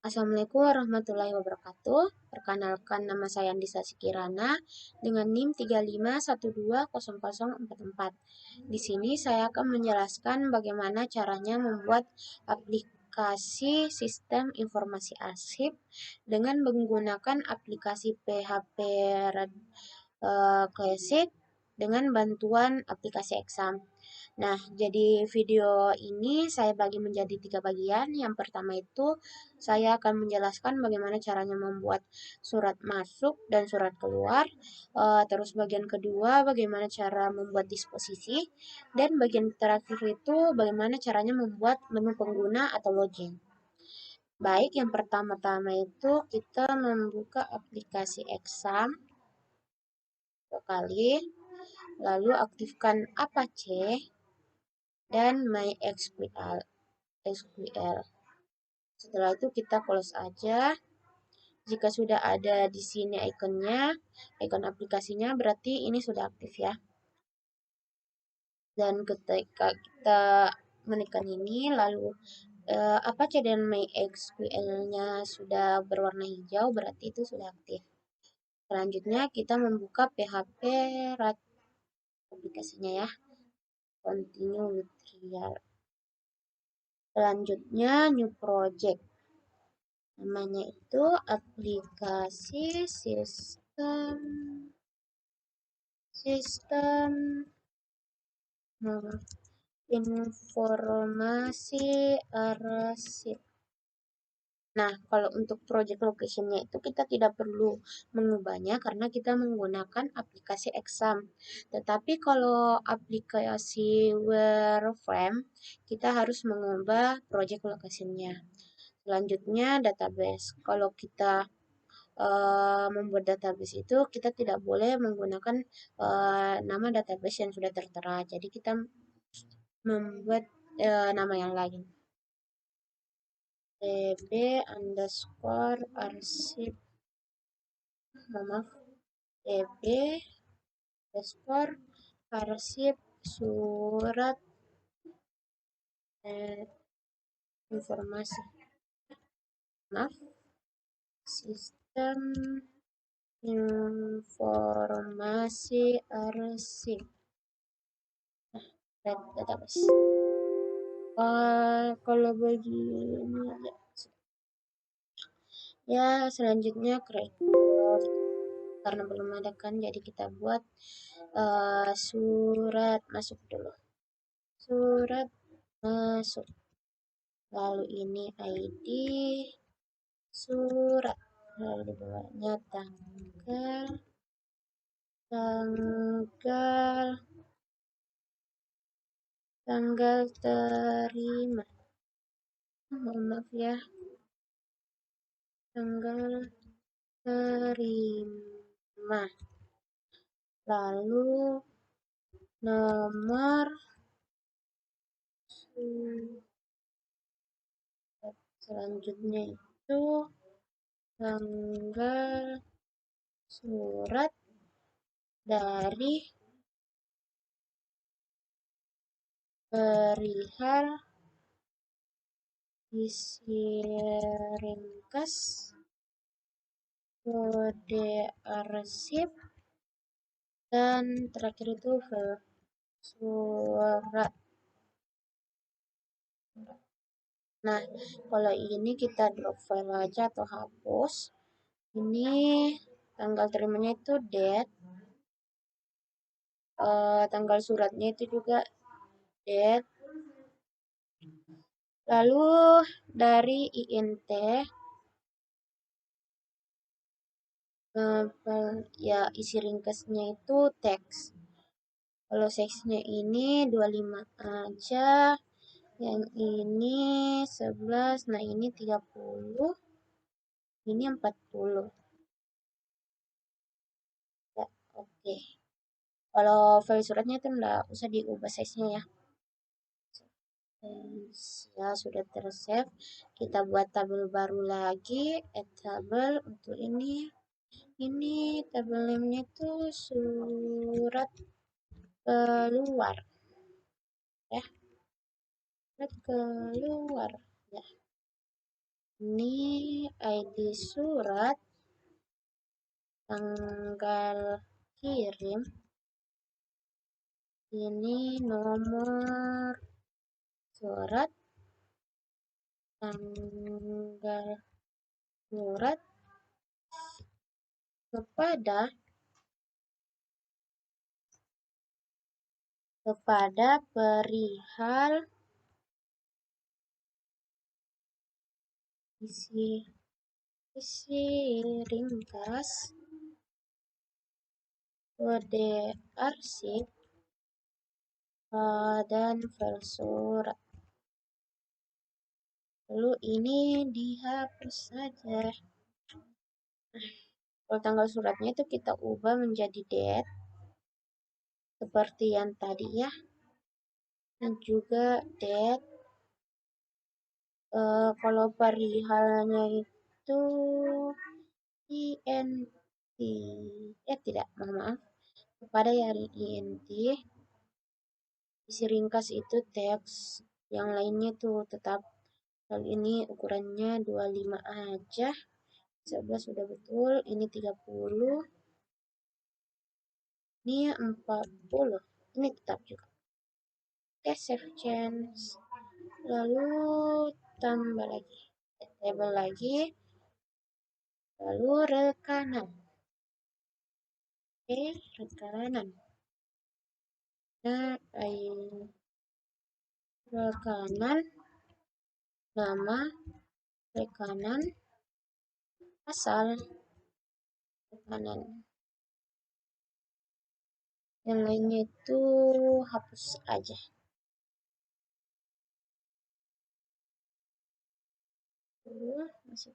Assalamualaikum warahmatullahi wabarakatuh. Perkenalkan, nama saya Andisa Sikirana dengan NIM 35120044. Di sini saya akan menjelaskan bagaimana caranya membuat aplikasi sistem informasi arsip dengan menggunakan aplikasi PHP Classic dengan bantuan aplikasi Exam. Nah, jadi video ini saya bagi menjadi 3 bagian. Yang pertama itu saya akan menjelaskan bagaimana caranya membuat surat masuk dan surat keluar. Terus bagian kedua bagaimana cara membuat disposisi. Dan bagian terakhir itu bagaimana caranya membuat menu pengguna atau login. Baik, yang pertama-tama itu kita membuka aplikasi Exam 2 kali. Lalu aktifkan Apache dan MySQL. Setelah itu kita close aja. Jika sudah ada di sini ikonnya, ikon aplikasinya, berarti ini sudah aktif ya. Dan ketika kita menekan ini, lalu Apache dan MySQL-nya sudah berwarna hijau, berarti itu sudah aktif. Selanjutnya kita membuka PHP RAT aplikasinya ya. Continue with trial. Selanjutnya new project. Namanya itu aplikasi sistem informasi arsip. Nah, kalau untuk project location-nya itu kita tidak perlu mengubahnya karena kita menggunakan aplikasi Exam. Tetapi kalau aplikasi Wireframe, kita harus mengubah project location-nya. Selanjutnya database. Kalau kita membuat database itu kita tidak boleh menggunakan nama database yang sudah tertera. Jadi kita membuat nama yang lain. db underscore arsip maaf db underscore arsip surat informasi maaf sistem informasi arsip database. Kalau begini ya selanjutnya create karena belum ada kan, jadi kita buat surat masuk dulu, surat masuk, lalu ini ID surat, lalu di bawahnya tanggal terima, maaf ya, tanggal terima, lalu nomor selanjutnya itu tanggal surat dari perihal isi ringkas kode arsip dan terakhir itu surat. Nah, kalau ini kita drop file aja atau hapus. Ini tanggal terimanya itu date, tanggal suratnya itu juga date. Lalu dari int ya isi ringkasnya itu teks. Kalau seksnya ini 25 aja, yang ini 11, nah ini 30, ini 40. Ya, oke. Kalau file suratnya itu enggak usah diubah size-nya ya. Ya, sudah tersave. Kita buat tabel baru lagi, add tabel untuk ini. Ini tabel name-nya itu surat keluar. Ya. Surat keluar. Ya. Ini ID surat, tanggal kirim, ini nomor surat, tanggal surat kepada perihal isi ringkas kode arsip dan file surat. Lalu ini dihapus saja. Kalau tanggal suratnya itu kita ubah menjadi date seperti yang tadi ya, dan juga date. Kalau perihalnya itu INT, tidak, maaf, kepada yang INT. Isi ringkas itu teks, yang lainnya tuh tetap. Kali ini ukurannya 25 aja. 11 sudah betul, ini 30, ini 40, ini tetap juga. Oke, save change. Lalu tambah lagi, table lagi, lalu rekanan. Oke, rekanan. Nah, rekanan, nama rekanan, asal rekanan. Yang lainnya itu hapus aja. Masih.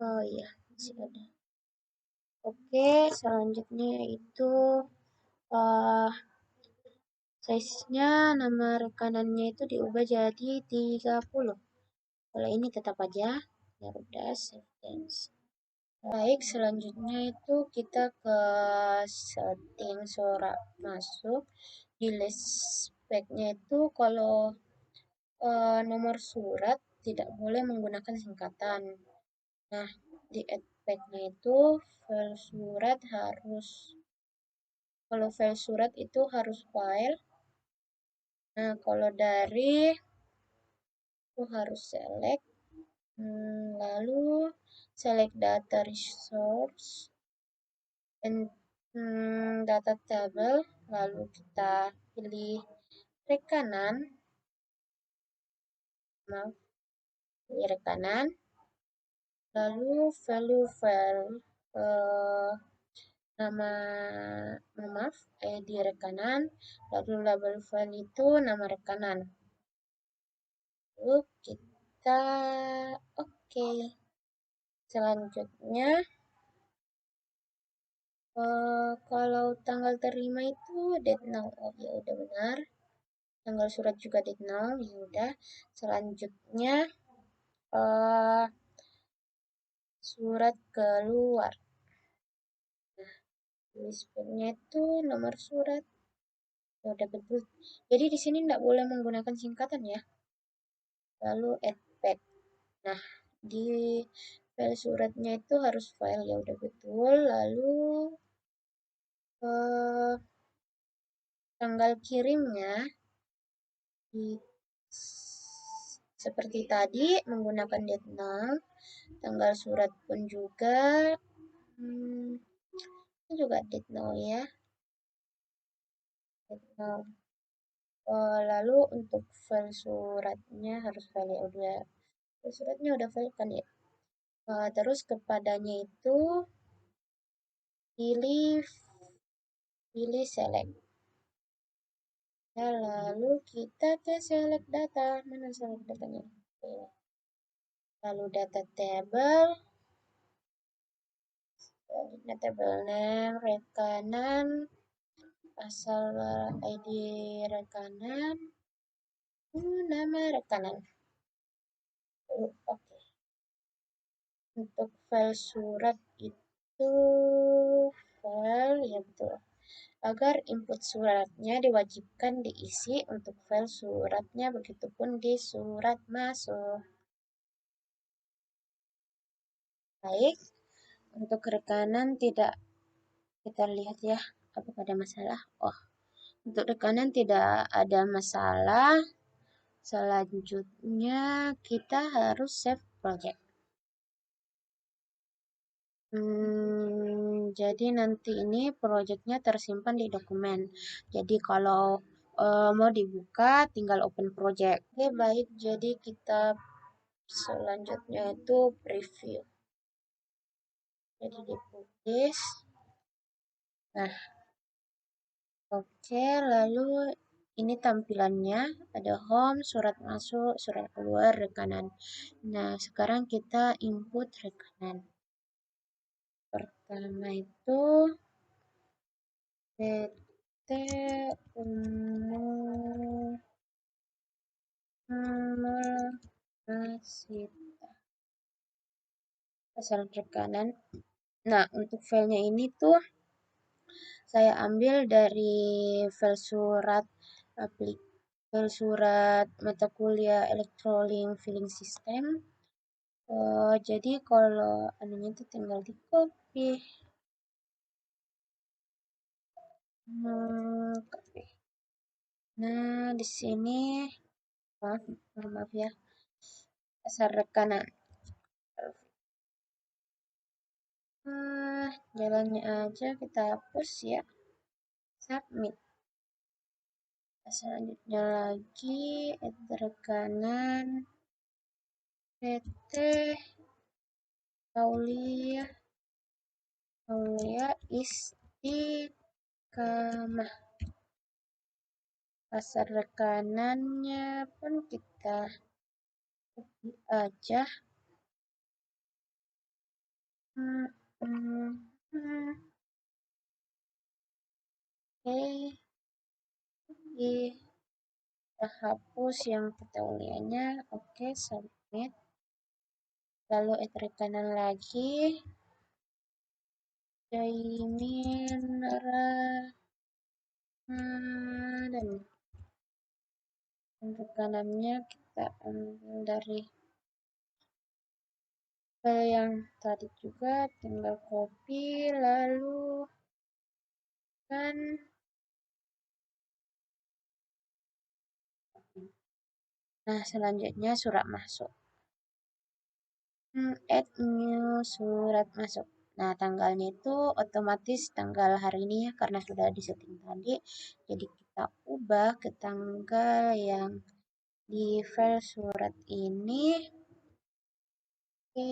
Oh iya, masih ada. Oke, selanjutnya itu size-nya, nama rekanannya itu diubah jadi 30. Kalau ini tetap aja. Ya udah, save change. Baik, selanjutnya itu kita ke setting surat masuk. Di list spek-nya itu kalau nomor surat tidak boleh menggunakan singkatan. Nah, di add pack-nya itu file surat harus, kalau file surat itu harus file. Nah, kalau dari itu harus select, lalu select data resource dan data table, lalu kita pilih rekanan, pilih rekanan, lalu value file, nama, maaf, di rekanan, lalu label file itu nama rekanan. Lalu kita oke. Selanjutnya kalau tanggal terima itu date now. Oh ya udah benar. Tanggal surat juga date now. Ya udah. Selanjutnya surat keluar. Nah, listnya itu nomor surat. Ya udah betul. Jadi di sini tidak boleh menggunakan singkatan ya. Lalu add pack. Nah, di file suratnya itu harus file, ya udah betul. Lalu tanggal kirimnya seperti tadi menggunakan date now. Tanggal surat pun juga ini juga date now ya. Date now. Lalu untuk file suratnya harus file, ya udah. File suratnya udah file kan ya. Terus kepadanya itu pilih select. Ya, lalu kita ke select data. Mana select datanya? Lalu data table. Selanjutnya table name, rekanan, asal ID rekanan, nama rekanan. Oke. Untuk file surat itu file, ya betul. Agar input suratnya diwajibkan diisi untuk file suratnya, begitupun di surat masuk. Baik, untuk rekanan tidak kita lihat ya, apakah ada masalah. Oh, untuk rekanan tidak ada masalah. Selanjutnya kita harus save project. Jadi nanti ini projectnya tersimpan di dokumen. Jadi kalau mau dibuka tinggal open project. Oke, baik. Jadi kita selanjutnya itu preview. Jadi di publish. Nah, oke, lalu ini tampilannya, ada home, surat masuk, surat keluar, rekanan. Nah, sekarang kita input rekanan. Pertama itu PT Umum Universitas asal rekanan. Nah, untuk filenya ini tuh saya ambil dari file surat file surat mata kuliah Electrolink Filling System. Jadi kalau anunya itu tinggal di copy. Copy. Nah, di sini maaf ya, asal rekanan. Jalannya aja kita hapus ya. Submit. Selanjutnya lagi rekanan PT Aulia Istiqamah. Pasar rekanannya pun kita copy aja. Oke, kita hapus yang petauliannya. Oke, submit. Lalu rekanan lagi. Jaimin dan rekanannya kita ambil dari file yang tadi juga, tinggal copy lalu kan. Nah, selanjutnya surat masuk. Add new surat masuk. Nah, tanggalnya itu otomatis tanggal hari ini ya, karena sudah disetting tadi. Jadi kita ubah ke tanggal yang di file surat ini. Oke,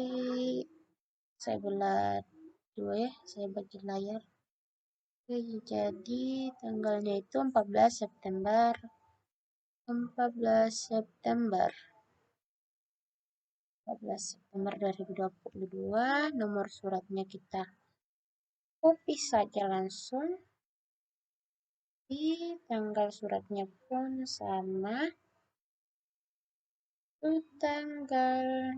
saya belah dua ya, saya bagi layar. Oke, jadi tanggalnya itu 14 September. 14 September 2022, nomor suratnya kita copy saja langsung. Di tanggal suratnya pun sama. Itu tanggal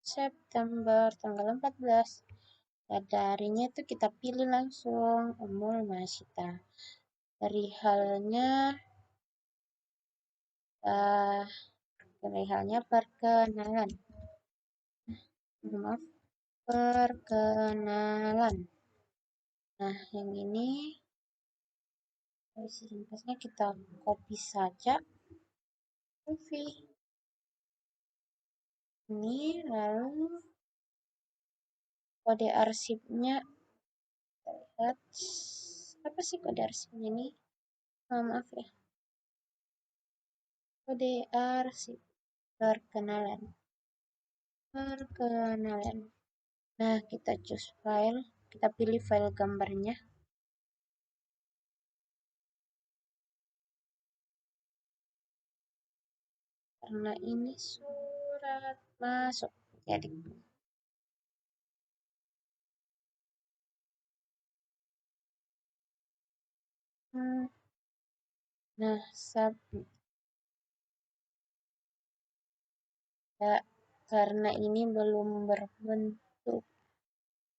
September, tanggal 14. Pada harinya itu kita pilih langsung Umul Masita. Dari halnya perkenalan. Maaf, perkenalan. Nah, yang ini isi ringkasnya kita copy saja. Copy. Ini lalu kode arsipnya kita lihat. Apa sih kode arsipnya ini? Maaf ya. Kode arsip perkenalan. Nah, kita choose file, kita pilih file gambarnya. Karena ini surat masuk. Jadi nah, submit. Ya, karena ini belum berbentuk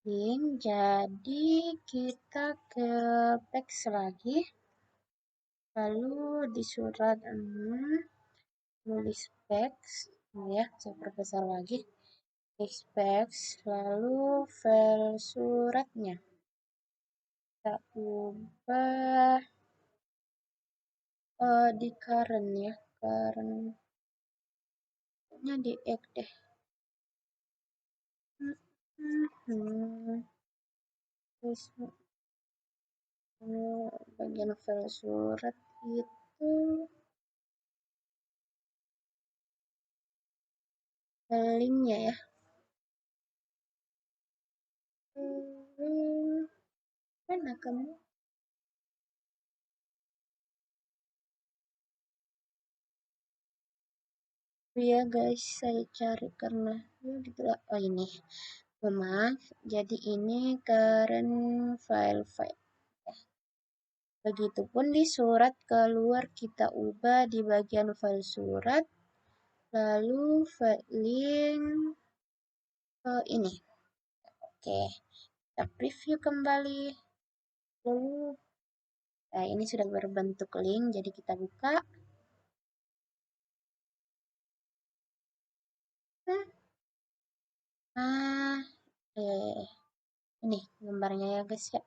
link, jadi kita ke text lagi. Lalu di surat tulis text, ya, saya perbesar lagi. Expect, lalu file suratnya kita ubah di current ya, currentnya di add deh. Terus bagian file surat itu linknya ya. Mana kamu? Ya guys, saya cari karena gitu lah. Oh ini, maaf. Jadi ini current file. Begitupun di surat keluar kita ubah di bagian file surat, lalu link ke ini. Oke, kita preview kembali. Lalu, nah ini sudah berbentuk link, jadi kita buka. Nah, ini gambarnya ya guys ya.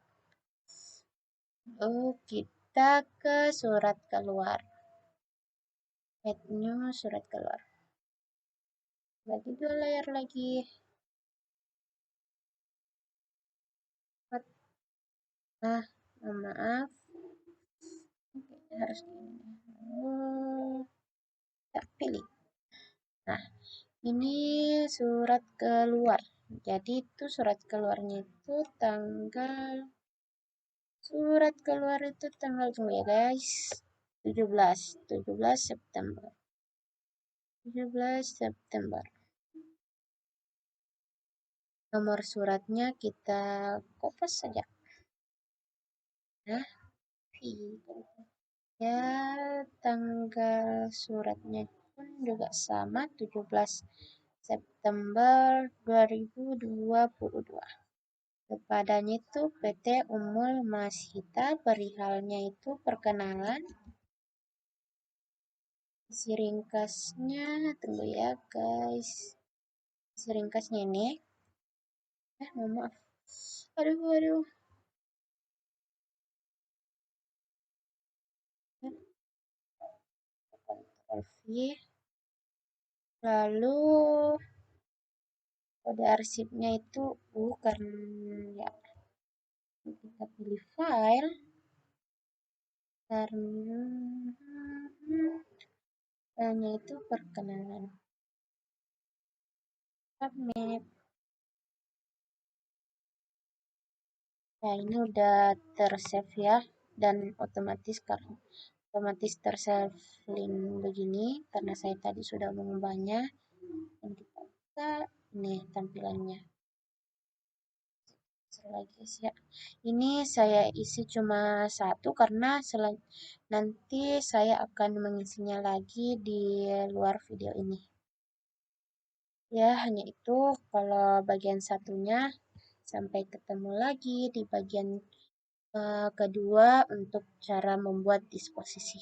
Oh, kita ke surat keluar. Add new surat keluar. Bagi 2 layar lagi. Nah, maaf. Oke, harus gini. Kita pilih. Nah, ini surat keluar. Jadi itu surat keluarnya itu surat keluar itu tanggal tunggu ya guys. 17 September. 17 September. Nomor suratnya kita kopas saja. Nah, ya tanggal suratnya pun juga sama 17 September 2022. Kepadanya itu PT Umul Masita, perihalnya itu perkenalan. Isi ringkasnya, tunggu ya guys. Isi ringkasnya ini. Maaf. Aduh. Ctrl V. Lalu kode arsipnya itu karena ya kita pilih file karena filenya itu perkenalan. Submit. Nah, ini udah tersave ya, dan otomatis tersave link begini karena saya tadi sudah mengubahnya. Dan kita buka ini tampilannya. Lagi ya. Ini saya isi cuma satu karena nanti saya akan mengisinya lagi di luar video ini. Ya, hanya itu. Kalau bagian satunya, sampai ketemu lagi di bagian kedua untuk cara membuat disposisi.